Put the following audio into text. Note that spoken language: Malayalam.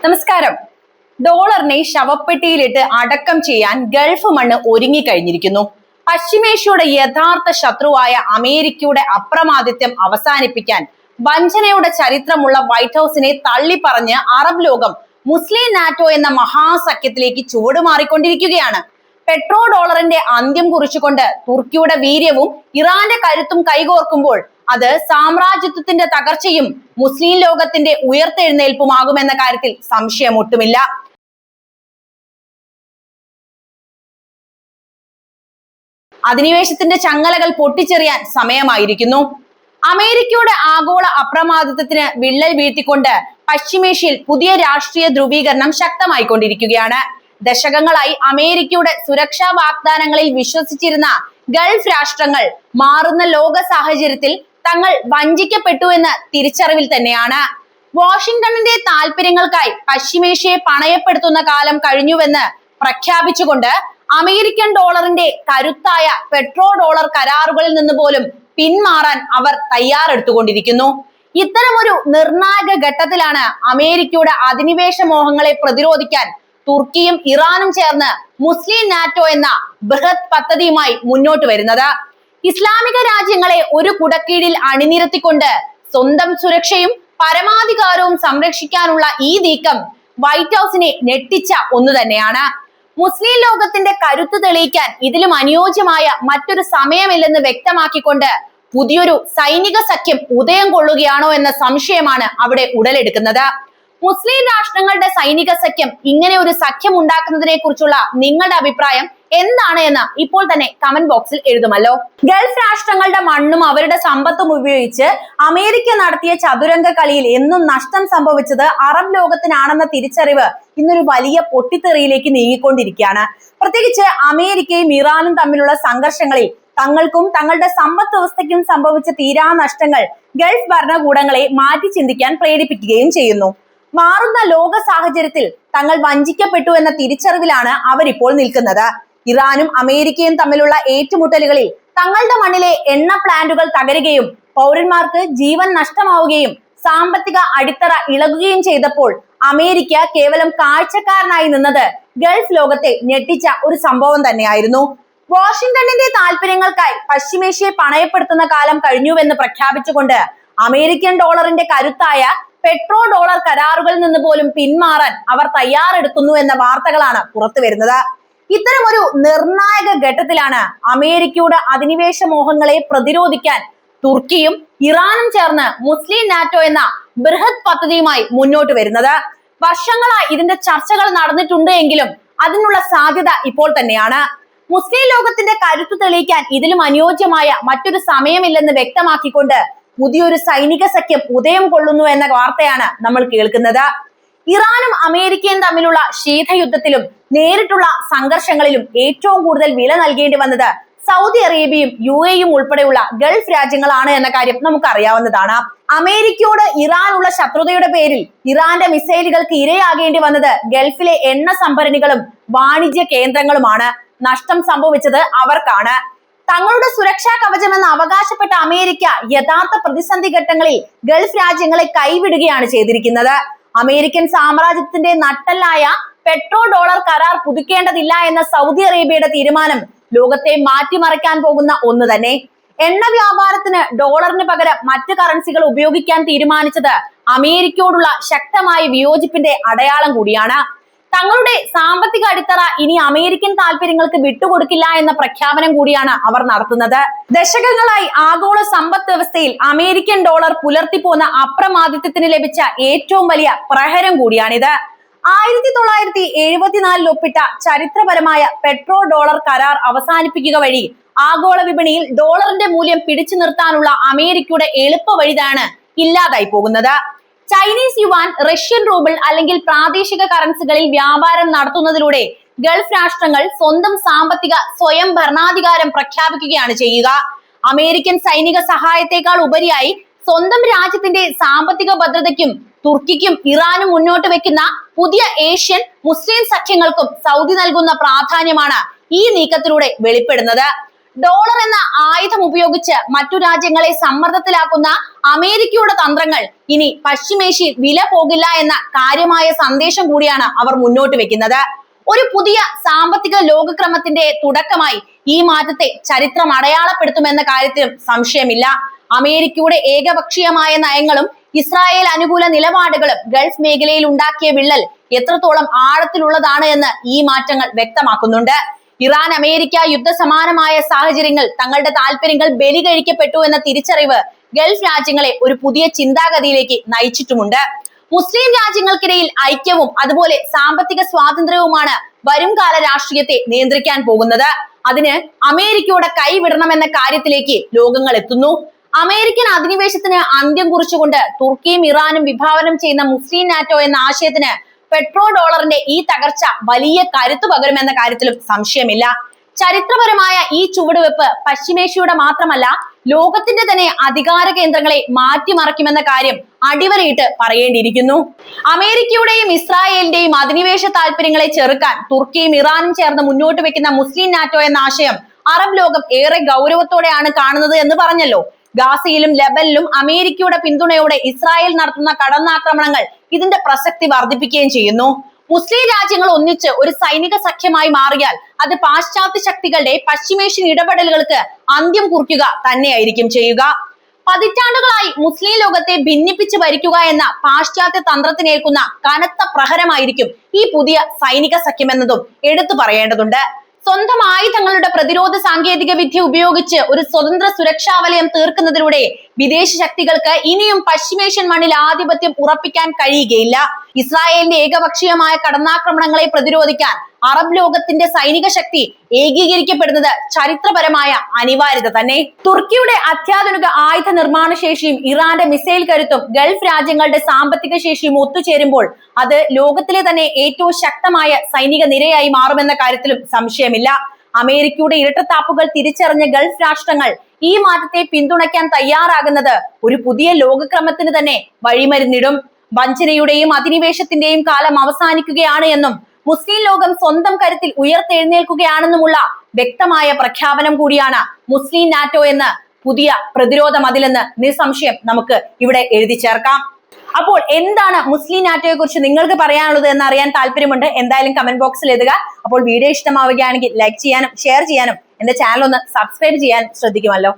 നമസ്കാരം. ഡോളറിനെ ശവപ്പെട്ടിയിലിട്ട് അടക്കം ചെയ്യാൻ ഗൾഫ് മണ്ണ് ഒരുങ്ങിക്കഴിഞ്ഞിരിക്കുന്നു. പശ്ചിമേഷ്യയുടെ യഥാർത്ഥ ശത്രുവായ അമേരിക്കയുടെ അപ്രമാദിത്വം അവസാനിപ്പിക്കാൻ വഞ്ചനയുടെ ചരിത്രമുള്ള വൈറ്റ് ഹൗസിനെ തള്ളിപ്പറഞ്ഞ് അറബ് ലോകം മുസ്ലിം നാറ്റോ എന്ന മഹാസഖ്യത്തിലേക്ക് ചുവടുമാറിക്കൊണ്ടിരിക്കുകയാണ്. പെട്രോ ഡോളറിന്റെ അന്ത്യം കുറിച്ചുകൊണ്ട് തുർക്കിയുടെ വീര്യവും ഇറാന്റെ കരുത്തും കൈകോർക്കുമ്പോൾ അത് സാമ്രാജ്യത്വത്തിന്റെ തകർച്ചയും മുസ്ലിം ലോകത്തിന്റെ ഉയർത്തെഴുന്നേൽപ്പുമാകുമെന്ന കാര്യത്തിൽ സംശയമൊട്ടുമില്ല. അധിനിവേശത്തിന്റെ ചങ്ങലകൾ പൊട്ടിച്ചെറിയാൻ സമയമായിരിക്കുന്നു. അമേരിക്കയുടെ ആഗോള അപ്രമാദിത്വത്തിന് വിള്ളൽ വീഴ്ത്തിക്കൊണ്ട് പശ്ചിമേഷ്യയിൽ പുതിയ രാഷ്ട്രീയ ധ്രുവീകരണം ശക്തമായിക്കൊണ്ടിരിക്കുകയാണ്. ദശകങ്ങളായി അമേരിക്കയുടെ സുരക്ഷാ വാഗ്ദാനങ്ങളിൽ വിശ്വസിച്ചിരുന്ന ഗൾഫ് രാഷ്ട്രങ്ങൾ മാറുന്ന ലോക സാഹചര്യത്തിൽ തങ്ങൾ വഞ്ചിക്കപ്പെട്ടു എന്ന തിരിച്ചറിവിൽ തന്നെയാണ്. വാഷിംഗ്ടണിന്റെ താല്പര്യങ്ങൾക്കായി പശ്ചിമേഷ്യയെ പണയപ്പെടുത്തുന്ന കാലം കഴിഞ്ഞുവെന്ന് പ്രഖ്യാപിച്ചുകൊണ്ട് അമേരിക്കൻ ഡോളറിന്റെ കരുത്തായ പെട്രോ ഡോളർ കരാറുകളിൽ നിന്ന് പോലും പിന്മാറാൻ അവർ തയ്യാറെടുത്തുകൊണ്ടിരിക്കുന്നു. ഇത്തരമൊരു നിർണായക ഘട്ടത്തിലാണ് അമേരിക്കയുടെ അധിനിവേശ മോഹങ്ങളെ പ്രതിരോധിക്കാൻ തുർക്കിയും ഇറാനും ചേർന്ന് മുസ്ലിം നാറ്റോ എന്ന ബൃഹത് പദ്ധതിയുമായി മുന്നോട്ട് വരുന്നത്. ഇസ്ലാമിക രാജ്യങ്ങളെ ഒരു കുടക്കീഴിൽ അണിനിരത്തിക്കൊണ്ട് സ്വന്തം സുരക്ഷയും പരമാധികാരവും സംരക്ഷിക്കാനുള്ള ഈ നീക്കം വൈറ്റ് ഹൗസിനെ ഞെട്ടിച്ച ഒന്ന് തന്നെയാണ്. മുസ്ലിം ലോകത്തിന്റെ കരുത്ത് തെളിയിക്കാൻ ഇതിലും അനുയോജ്യമായ മറ്റൊരു സമയമില്ലെന്ന് വ്യക്തമാക്കിക്കൊണ്ട് പുതിയൊരു സൈനിക സഖ്യം ഉദയം കൊള്ളുകയാണോ എന്ന സംശയമാണ് അവിടെ ഉടലെടുക്കുന്നത്. മുസ്ലിം രാഷ്ട്രങ്ങളുടെ സൈനിക സഖ്യം ഇങ്ങനെ ഒരു സഖ്യം ഉണ്ടാക്കുന്നതിനെ കുറിച്ചുള്ള നിങ്ങളുടെ അഭിപ്രായം എന്താണ് എന്ന് ഇപ്പോൾ തന്നെ കമന്റ് ബോക്സിൽ എഴുതുമല്ലോ. ഗൾഫ് രാഷ്ട്രങ്ങളുടെ മണ്ണും അവരുടെ സമ്പത്തും ഉപയോഗിച്ച് അമേരിക്ക നടത്തിയ ചതുരംഗ കളിയിൽ എന്നും നഷ്ടം സംഭവിച്ചത് അറബ് ലോകത്തിനാണെന്ന തിരിച്ചറിവ് ഇന്നൊരു വലിയ പൊട്ടിത്തെറിയിലേക്ക് നീങ്ങിക്കൊണ്ടിരിക്കുകയാണ്. പ്രത്യേകിച്ച് അമേരിക്കയും ഇറാനും തമ്മിലുള്ള സംഘർഷങ്ങളിൽ തങ്ങൾക്കും തങ്ങളുടെ സമ്പദ് വ്യവസ്ഥയ്ക്കും സംഭവിച്ച തീരാ നഷ്ടങ്ങൾ ഗൾഫ് ഭരണകൂടങ്ങളെ മാറ്റി ചിന്തിക്കാൻ പ്രേരിപ്പിക്കുകയും ചെയ്യുന്നു. മാറുന്ന ലോക സാഹചര്യത്തിൽ തങ്ങൾ വഞ്ചിക്കപ്പെട്ടു എന്ന തിരിച്ചറിവിലാണ് അവരിപ്പോൾ നിൽക്കുന്നത്. ഇറാനും അമേരിക്കയും തമ്മിലുള്ള ഏറ്റുമുട്ടലുകളിൽ തങ്ങളുടെ മണ്ണിലെ എണ്ണ പ്ലാന്റുകൾ തകരുകയും പൗരന്മാർക്ക് ജീവൻ നഷ്ടമാവുകയും സാമ്പത്തിക അടിത്തറ ഇളകുകയും ചെയ്തപ്പോൾ അമേരിക്ക കേവലം കാഴ്ചക്കാരനായി നിന്നത് ഗൾഫ് ലോകത്തെ ഞെട്ടിച്ച ഒരു സംഭവം തന്നെയായിരുന്നു. വാഷിംഗ്ടണിന്റെ താല്പര്യങ്ങൾക്കായി പശ്ചിമേഷ്യയെ പണയപ്പെടുത്തുന്ന കാലം കഴിഞ്ഞുവെന്ന് പ്രഖ്യാപിച്ചുകൊണ്ട് അമേരിക്കൻ ഡോളറിന്റെ കരുത്തായ പെട്രോ ഡോളർ കരാറുകളിൽ നിന്ന് പോലും പിന്മാറാൻ അവർ തയ്യാറെടുക്കുന്നു എന്ന വാർത്തകളാണ് പുറത്തു വരുന്നത്. ഇത്തരമൊരു നിർണായക ഘട്ടത്തിലാണ് അമേരിക്കയുടെ അധിനിവേശ മോഹങ്ങളെ പ്രതിരോധിക്കാൻ തുർക്കിയും ഇറാനും ചേർന്ന് മുസ്ലിം നാറ്റോ എന്ന ബൃഹത് പദ്ധതിയുമായി മുന്നോട്ട് വരുന്നത്. വർഷങ്ങളായി ഇതിന്റെ ചർച്ചകൾ നടന്നിട്ടുണ്ട് എങ്കിലും അതിനുള്ള സാധ്യത ഇപ്പോൾ തന്നെയാണ്. മുസ്ലിം ലോകത്തിന്റെ കരുത്ത് തെളിയിക്കാൻ ഇതിലും അനുയോജ്യമായ മറ്റൊരു സമയമില്ലെന്ന് വ്യക്തമാക്കിക്കൊണ്ട് പുതിയൊരു സൈനിക സഖ്യം ഉദയം കൊള്ളുന്നു എന്ന വാർത്തയാണ് നമ്മൾ കേൾക്കുന്നത്. ഇറാനും അമേരിക്കയും തമ്മിലുള്ള ശീതയുദ്ധത്തിലും നേരിട്ടുള്ള സംഘർഷങ്ങളിലും ഏറ്റവും കൂടുതൽ വില നൽകേണ്ടി വന്നത് സൗദി അറേബ്യയും UAEയും ഉൾപ്പെടെയുള്ള ഗൾഫ് രാജ്യങ്ങളാണ് എന്ന കാര്യം നമുക്കറിയാവുന്നതാണ്. അമേരിക്കയോട് ഇറാനുള്ള ശത്രുതയുടെ പേരിൽ ഇറാന്റെ മിസൈലുകൾക്ക് ഇരയാകേണ്ടി വന്നത് ഗൾഫിലെ എണ്ണ സംഭരണികളും വാണിജ്യ കേന്ദ്രങ്ങളുമാണ്. നഷ്ടം സംഭവിച്ചത് അവർക്കാണ്. തങ്ങളുടെ സുരക്ഷാ കവചമെന്ന് അവകാശപ്പെട്ട അമേരിക്ക യഥാർത്ഥ പ്രതിസന്ധി ഘട്ടങ്ങളിൽ ഗൾഫ് രാജ്യങ്ങളെ കൈവിടുകയാണ് ചെയ്തിരിക്കുന്നത്. അമേരിക്കൻ സാമ്രാജ്യത്തിന്റെ നട്ടെല്ലായ പെട്രോ ഡോളർ കരാർ പുതുക്കേണ്ടതില്ല എന്ന സൗദി അറേബ്യയുടെ തീരുമാനം ലോകത്തെ മാറ്റിമറിക്കാൻ പോകുന്ന ഒന്ന് തന്നെ. എണ്ണ വ്യാപാരത്തിന് ഡോളറിന് പകരം മറ്റ് കറൻസികൾ ഉപയോഗിക്കാൻ തീരുമാനിച്ചത് അമേരിക്കയോടുള്ള ശക്തമായ വിയോജിപ്പിന്റെ അടയാളം കൂടിയാണ്. തങ്ങളുടെ സാമ്പത്തിക അടിത്തറ ഇനി അമേരിക്കൻ താല്പര്യങ്ങൾക്ക് വിട്ടുകൊടുക്കില്ല എന്ന പ്രഖ്യാപനം കൂടിയാണ് അവർ നടത്തുന്നത്. ദശകങ്ങളായി ആഗോള സമ്പദ് വ്യവസ്ഥയിൽ അമേരിക്കൻ ഡോളർ പുലർത്തിപ്പോന്ന അപ്രമാദിത്വത്തിന് ലഭിച്ച ഏറ്റവും വലിയ പ്രഹരം കൂടിയാണിത്. 1974 ഒപ്പിട്ട ചരിത്രപരമായ പെട്രോ ഡോളർ കരാർ അവസാനിപ്പിക്കുക വഴി ആഗോള വിപണിയിൽ ഡോളറിന്റെ മൂല്യം പിടിച്ചു നിർത്താനുള്ള അമേരിക്കയുടെ എളുപ്പ വഴിയാണ് ഇല്ലാതായി പോകുന്നത്. ചൈനീസ് യുവാൻ, റഷ്യൻ റൂബിൾ അല്ലെങ്കിൽ പ്രാദേശിക കറൻസികളിൽ വ്യാപാരം നടത്തുന്നതിലൂടെ ഗൾഫ് രാഷ്ട്രങ്ങൾ സ്വന്തം സാമ്പത്തിക സ്വയം ഭരണാധികാരം പ്രഖ്യാപിക്കുകയാണ് ചെയ്യുക. അമേരിക്കൻ സൈനിക സഹായത്തെക്കാൾ ഉപരിയായി സ്വന്തം രാജ്യത്തിന്റെ സാമ്പത്തിക ഭദ്രതയ്ക്കും തുർക്കിക്കും ഇറാനും മുന്നോട്ട് വെക്കുന്ന പുതിയ ഏഷ്യൻ മുസ്ലിം സഖ്യങ്ങൾക്കും സൗദി നൽകുന്ന പ്രാധാന്യമാണ് ഈ നീക്കത്തിലൂടെ വെളിപ്പെടുന്നത്. ഡോളർ എന്ന ആയുധം ഉപയോഗിച്ച് മറ്റു രാജ്യങ്ങളെ സമ്മർദ്ദത്തിലാക്കുന്ന അമേരിക്കയുടെ തന്ത്രങ്ങൾ ഇനി പശ്ചിമേഷ്യയിൽ വില പോകില്ല എന്ന കാര്യമായ സന്ദേശം കൂടിയാണ് അവർ മുന്നോട്ട് വെക്കുന്നത്. ഒരു പുതിയ സാമ്പത്തിക ലോകക്രമത്തിന്റെ തുടക്കമായി ഈ മാറ്റത്തെ ചരിത്രം അടയാളപ്പെടുത്തുമെന്ന കാര്യത്തിലും സംശയമില്ല. അമേരിക്കയുടെ ഏകപക്ഷീയമായ നയങ്ങളും ഇസ്രായേൽ അനുകൂല നിലപാടുകളും ഗൾഫ് മേഖലയിൽ ഉണ്ടാക്കിയ വിള്ളൽ എത്രത്തോളം ആഴത്തിലുള്ളതാണ് എന്ന് ഈ മാറ്റങ്ങൾ വ്യക്തമാക്കുന്നുണ്ട്. ഇറാൻ അമേരിക്ക യുദ്ധ സമാനമായ സാഹചര്യങ്ങൾ തങ്ങളുടെ താല്പര്യങ്ങൾ ബലി കഴിക്കപ്പെട്ടു എന്ന തിരിച്ചറിവ് ഗൾഫ് രാജ്യങ്ങളെ ഒരു പുതിയ ചിന്താഗതിയിലേക്ക് നയിച്ചിട്ടുമുണ്ട്. മുസ്ലിം രാജ്യങ്ങൾക്കിടയിൽ ഐക്യവും അതുപോലെ സാമ്പത്തിക സ്വാതന്ത്ര്യവുമാണ് വരും കാല രാഷ്ട്രീയത്തെ നിയന്ത്രിക്കാൻ പോകുന്നത്. അതിന് അമേരിക്കയുടെ കൈവിടണമെന്ന കാര്യത്തിലേക്ക് ലോകങ്ങൾ എത്തുന്നു. അമേരിക്കൻ അധിനിവേശത്തിന് അന്ത്യം കുറിച്ചുകൊണ്ട് തുർക്കിയും ഇറാനും വിഭാവനം ചെയ്യുന്ന മുസ്ലിം നാറ്റോ എന്ന ആശയത്തിന് പെട്രോ ഡോളറിന്റെ ഈ തകർച്ച വലിയ കരുത്തു പകരുമെന്ന കാര്യത്തിലും സംശയമില്ല. ചരിത്രപരമായ ഈ ചുവടുവെപ്പ് പശ്ചിമേഷ്യയുടെ മാത്രമല്ല ലോകത്തിന്റെ തന്നെ അധികാര കേന്ദ്രങ്ങളെ മാറ്റിമറിക്കുമെന്ന കാര്യം അടിവരയിട്ട് പറയേണ്ടിയിരിക്കുന്നു. അമേരിക്കയുടെയും ഇസ്രായേലിന്റെയും അധിനിവേശ താല്പര്യങ്ങളെ ചെറുക്കാൻ തുർക്കിയും ഇറാനും ചേർന്ന് മുന്നോട്ട് വെക്കുന്ന മുസ്ലിം നാറ്റോ എന്ന ആശയം അറബ് ലോകം ഏറെ ഗൗരവത്തോടെയാണ് കാണുന്നത് എന്ന് പറഞ്ഞല്ലോ. ഗാസയിലും ലെബനിലും അമേരിക്കയുടെ പിന്തുണയോടെ ഇസ്രായേൽ നടത്തുന്ന കടന്നാക്രമണങ്ങൾ ഇതിന്റെ പ്രസക്തി വർദ്ധിപ്പിക്കുകയും ചെയ്യുന്നു. മുസ്ലിം രാജ്യങ്ങൾ ഒന്നിച്ച് ഒരു സൈനിക സഖ്യമായി മാറിയാൽ അത് പാശ്ചാത്യ ശക്തികളുടെ പശ്ചിമേഷ്യൻ ഇടപെടലുകൾക്ക് അന്ത്യം കുറിക്കുക തന്നെയായിരിക്കും ചെയ്യുക. പതിറ്റാണ്ടുകളായി മുസ്ലിം ലോകത്തെ ഭിന്നിപ്പിച്ച് ഭരിക്കുക എന്ന പാശ്ചാത്യ തന്ത്രത്തിനേൽക്കുന്ന കനത്ത പ്രഹരമായിരിക്കും ഈ പുതിയ സൈനിക സഖ്യം എന്നതും എടുത്തു പറയേണ്ടതുണ്ട്. സ്വന്തം ആയുധങ്ങളുടെ പ്രതിരോധ സാങ്കേതിക വിദ്യ ഉപയോഗിച്ച് ഒരു സ്വതന്ത്ര സുരക്ഷാ വലയം തീർക്കുന്നതിലൂടെ വിദേശ ശക്തികൾക്ക് ഇനിയും പശ്ചിമേഷ്യൻ മണ്ണിൽ ആധിപത്യം ഉറപ്പിക്കാൻ കഴിയുകയില്ല. ഇസ്രായേലിന്റെ ഏകപക്ഷീയമായ കടന്നാക്രമണങ്ങളെ പ്രതിരോധിക്കാൻ അറബ് ലോകത്തിന്റെ സൈനിക ശക്തി ഏകീകരിക്കപ്പെടുന്നത് ചരിത്രപരമായ അനിവാര്യത തന്നെ. തുർക്കിയുടെ അത്യാധുനിക ആയുധ നിർമ്മാണ ശേഷിയും ഇറാന്റെ മിസൈൽ കരുത്തും ഗൾഫ് രാജ്യങ്ങളുടെ സാമ്പത്തിക ശേഷിയും ഒത്തുചേരുമ്പോൾ അത് ലോകത്തിലെ തന്നെ ഏറ്റവും ശക്തമായ സൈനിക നിരയായി മാറുമെന്ന കാര്യത്തിലും സംശയമില്ല. അമേരിക്കയുടെ ഇരട്ടത്താപ്പുകൾ തിരിച്ചറിഞ്ഞ ഗൾഫ് രാഷ്ട്രങ്ങൾ ഈ മാറ്റത്തെ പിന്തുണയ്ക്കാൻ തയ്യാറാകുന്നത് ഒരു പുതിയ ലോകക്രമത്തിന് തന്നെ വഴിമരുന്നിടും. വഞ്ചനയുടെയും അധിനിവേശത്തിന്റെയും കാലം അവസാനിക്കുകയാണ് എന്നും മുസ്ലിം ലോകം സ്വന്തം കരുത്തിൽ ഉയർത്തെഴുന്നേൽക്കുകയാണെന്നുമുള്ള വ്യക്തമായ പ്രഖ്യാപനം കൂടിയാണ് മുസ്ലിം നാറ്റോ എന്ന് പുതിയ പ്രതിരോധ മതിലെന്ന് നിസ്സംശയം നമുക്ക് ഇവിടെ എഴുതി ചേർക്കാം. അപ്പോൾ എന്താണ് മുസ്ലിം നാറ്റോയെ കുറിച്ച് നിങ്ങൾക്ക് പറയാനുള്ളത് എന്ന് അറിയാൻ താല്പര്യമുണ്ട്. എന്തായാലും കമന്റ് ബോക്സിൽ എഴുതുക. അപ്പോൾ വീഡിയോ ഇഷ്ടമാവുകയാണെങ്കിൽ ലൈക്ക് ചെയ്യാനും ഷെയർ ചെയ്യാനും എന്റെ ചാനൽ ഒന്ന് സബ്സ്ക്രൈബ് ചെയ്യാൻ ശ്രദ്ധിക്കുമല്ലോ.